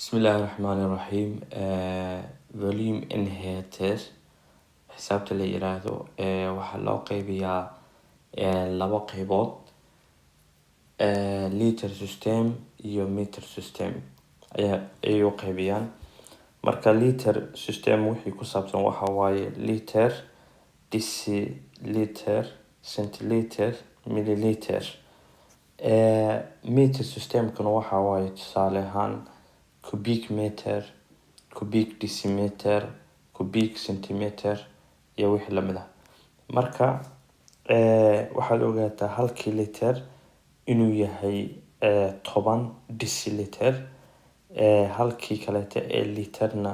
بسم الله الرحمن الرحيم. volume inheritance xisaabta la yiraahdo waxaa loo qeybiyaa laba qeybood, liter system iyo meter system ayay u qeybiyaan. Marka liter system wixii ku saabsan waxa waaye liter, deciliter, centiliter, milliliter. Meter systemkuna waxa waaye tusaale ahaan cubic meter, cubic decimeter, cubic centimeter iyo wixii lamid ah. Marka waxaad ogaataa halkii liter inuu yahay 10 deciliter, halkii kaleete literna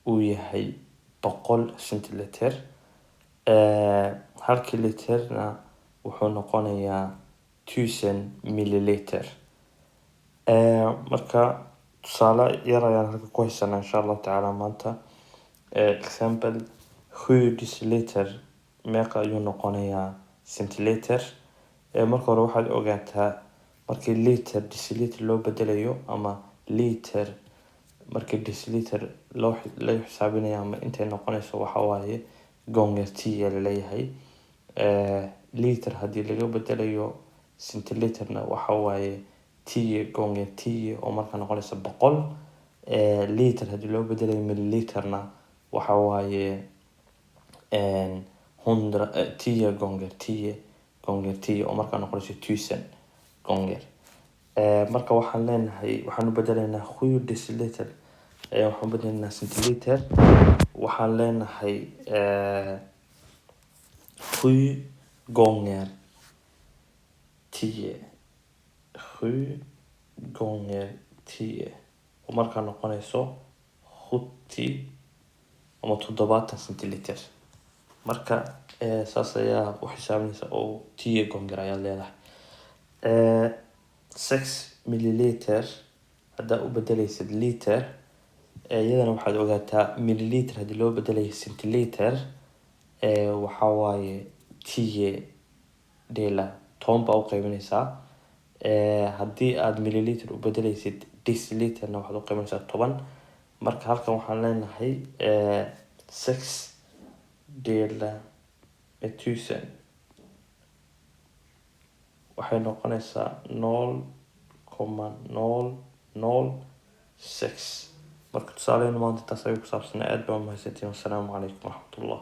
uu yahay 100 centiliter, halkii literna wuxuu noqonayaa 1000 milliliter. Marka tusaale yar ayaan halka ku haysanaa insha Allah taala maanta. Example 7 deciliter meeqa ayuu noqonayaa centiliter. Marka hore waxaad ogaataa markii liter deciliter loo bedelayo ama liter markii deciliter loo xisaabinayo ama intay noqonayso waxa waaye gonger t la leeyahay. Liter haddii laga bedelayo centiliterna waxa waaye t gonger t oo marka noqonaysa 100. Liter haddii loo bedelayo milliliterna waxa waaye 100 t gonger t oo marka noqonaysa 1000 gonger. Marka waxaan u bedelaynaa 7 deciliter waxaan u bedelaynaa centiliter. Waxaan leenahay 7 gonger 10 oo marka noqonayso 70 ama 70 centiliter. Marka saas ayaa u xisaabinaysa oo t gonger ayaa leedahay. 6 milliliter hadda u bedelaysid liter, iyadana waxaad ogaataa milliliter haddii loo bedelayo centiliter waxa waaye t dela 10 baa u qaybinaysaa. Haddii aad milliliter u bedelaysid deciliterna waxaad u qaybinaysaa 10. Marka halkan waxaan leenahay 6 dela 1000 waxay noqonaysaa 0.006. marka tusaaleyn maanta taas ayuu ku saabsanaa. Aad baan mahadsantihiin. Wassalaamu calaykum waraxmatullah.